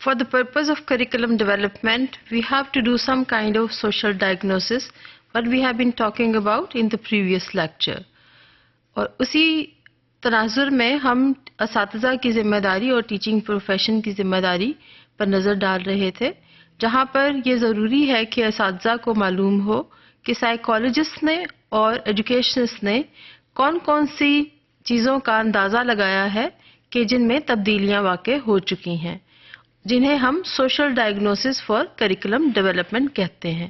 For the purpose of curriculum development, we have to do some kind of social diagnosis, what we have been talking about in the previous lecture. اور اسی تناظر میں ہم اساتذہ کی ذمہ داری اور ٹیچنگ پروفیشن کی ذمہ داری پر نظر ڈال رہے تھے، جہاں پر یہ ضروری ہے کہ اساتذہ کو معلوم ہو کہ سائیکالوجسٹ نے اور ایجوکیشنسٹ نے کون کون سی چیزوں کا اندازہ لگایا ہے کہ جن میں تبدیلیاں واقع ہو چکی ہیں، جنہیں ہم social diagnosis for curriculum development کہتے ہیں۔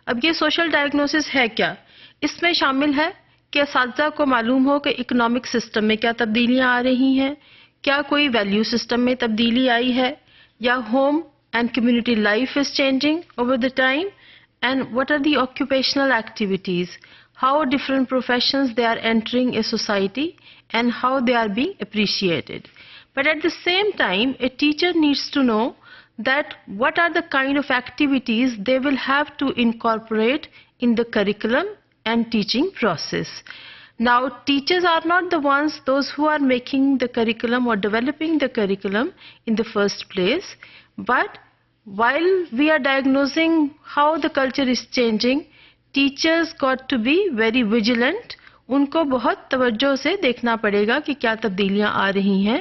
اب یہ سوشل ڈائگنوسس ہے کیا؟ اس میں شامل ہے کہ اساتذہ کو معلوم ہو کہ اکنامک سسٹم میں کیا تبدیلیاں آ رہی ہیں، کیا کوئی ویلیو سسٹم میں تبدیلی آئی ہے، یا home and community life is changing over the time, and what are the occupational activities, how different professions they are entering a society and how they are being appreciated. But at the same time, a teacher needs to know that what are the kind of activities they will have to incorporate in the curriculum and teaching process. Now, teachers are not the ones, those who are making the curriculum or developing the curriculum in the first place, but while we are diagnosing how the culture is changing, teachers got to be very vigilant. ان کو بہت توجہ سے دیکھنا پڑے گا کہ کیا تبدیلیاں آ رہی ہیں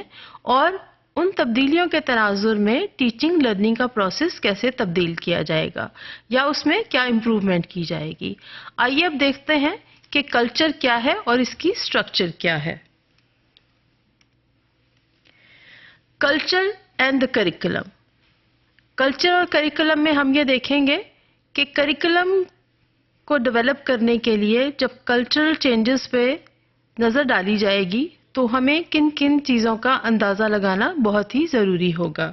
اور ان تبدیلیوں کے تناظر میں ٹیچنگ لرننگ کا پروسیس کیسے تبدیل کیا جائے گا یا اس میں کیا امپروومنٹ کی جائے گی۔ آئیے اب دیکھتے ہیں کہ کلچر کیا ہے اور اس کی اسٹرکچر کیا ہے۔ Culture and the curriculum. Culture اور کریکولم میں ہم یہ دیکھیں گے کہ کریکولم کو ڈیولپ کرنے کے لیے جب کلچرل چینجز پہ نظر ڈالی جائے گی تو ہمیں کن کن چیزوں کا اندازہ لگانا بہت ہی ضروری ہوگا۔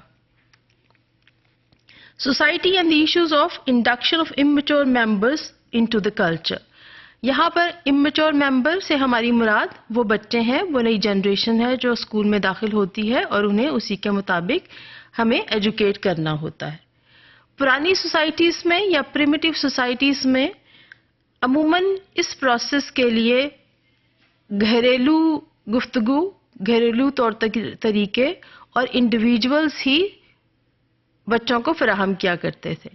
Society and the issues of induction of immature members into the culture. یہاں پر اممیچور ممبر سے ہماری مراد وہ بچے ہیں، وہ نئی جنریشن ہے جو اسکول میں داخل ہوتی ہے اور انہیں اسی کے مطابق ہمیں ایجوکیٹ کرنا ہوتا ہے۔ پرانی سوسائٹیز میں یا پریمیٹیو سوسائٹیز میں عموماً اس پروسیس کے لیے گھریلو گفتگو، گھریلو طور طریقے اور انڈیویجولز ہی بچوں کو فراہم کیا کرتے تھے۔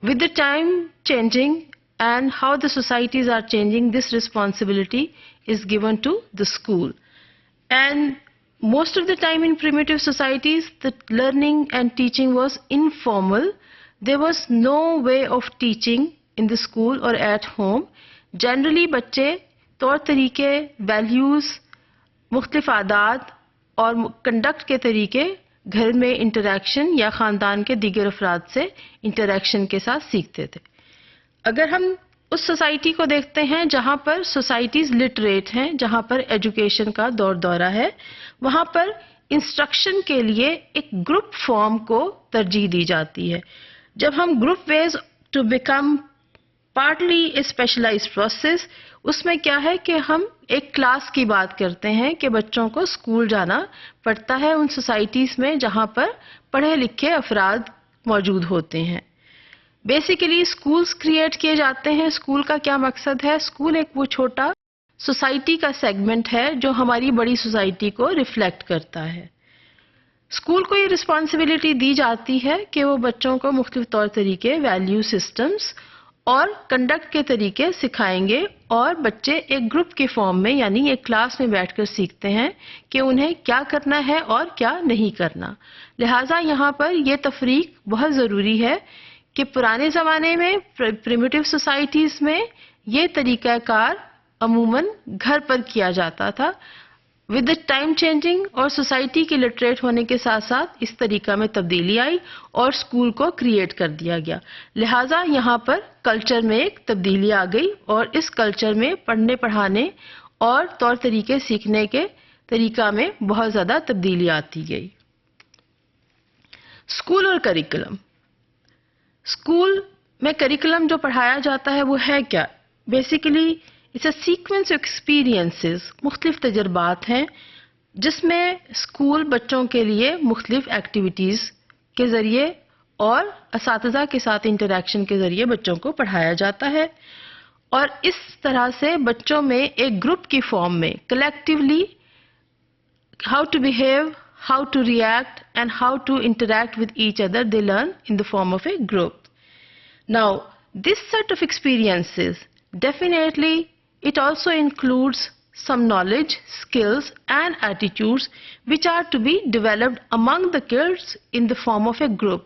With the time changing and how the societies are changing, this responsibility is given to the school. And most of the time in primitive societies, the learning and teaching was informal. There was no way of teaching in the school or at home. Generally بچے طور طریقے، values, مختلف عادات اور conduct کے طریقے گھر میں انٹریکشن یا خاندان کے دیگر افراد سے انٹریکشن کے ساتھ سیکھتے تھے۔ اگر ہم اس سوسائٹی کو دیکھتے ہیں جہاں پر سوسائٹیز لٹریٹ ہیں، جہاں پر ایجوکیشن کا دور دورہ ہے، وہاں پر انسٹرکشن کے لیے ایک گروپ فارم کو ترجیح دی جاتی ہے۔ جب ہم group wise to become partly a specialized process, اس میں کیا ہے کہ ہم ایک کلاس کی بات کرتے ہیں کہ بچوں کو اسکول جانا پڑتا ہے ان سوسائٹیز میں جہاں پر پڑھے لکھے افراد موجود ہوتے ہیں۔ بیسیکلی اسکولز کریٹ کیے جاتے ہیں۔ اسکول کا کیا مقصد ہے؟ اسکول ایک وہ چھوٹا سوسائٹی کا سیگمنٹ ہے جو ہماری بڑی سوسائٹی کو ریفلیکٹ کرتا ہے۔ اسکول کو یہ رسپانسبلٹی دی جاتی ہے کہ وہ بچوں کو مختلف طور طریقے، ویلیو سسٹمز اور کنڈکٹ کے طریقے سکھائیں گے، اور بچے ایک گروپ کے فارم میں یعنی ایک کلاس میں بیٹھ کر سیکھتے ہیں کہ انہیں کیا کرنا ہے اور کیا نہیں کرنا۔ لہٰذا یہاں پر یہ تفریق بہت ضروری ہے کہ پرانے زمانے میں پریمیٹیو سوسائٹیز میں یہ طریقہ کار عموماً گھر پر کیا جاتا تھا۔ ود دا ٹائم چینجنگ اور سوسائٹی کے لٹریٹ ہونے کے ساتھ ساتھ اس طریقہ میں تبدیلی آئی اور اسکول کو کریٹ کر دیا گیا۔ لہٰذا یہاں پر کلچر میں ایک تبدیلی آ گئی اور اس کلچر میں پڑھنے پڑھانے اور طور طریقے سیکھنے کے طریقہ میں بہت زیادہ تبدیلی آتی گئی۔ اسکول اور کریکولم۔ اسکول میں کریکولم جو پڑھایا جاتا ہے وہ ہے کیا؟ Basically it's a sequence of experiences, مختلف تجربات ہیں جس میں اسکول بچوں کے لیے مختلف ایکٹیویٹیز کے ذریعے اور اساتذہ کے ساتھ انٹریکشن کے ذریعے بچوں کو پڑھایا جاتا ہے، اور اس طرح سے بچوں میں ایک گروپ کی فارم میں collectively how to behave, how to react and how to interact with each other they learn in the form of a group. Now, this set of experiences, definitely it also includes some knowledge, skills and attitudes which are to be developed among the kids in the form of a group.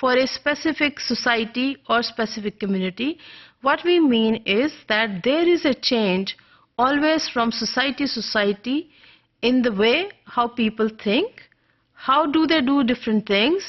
for a specific society or specific community, what we mean is that there is a change always from society to society in the way how people think, how do they do different things,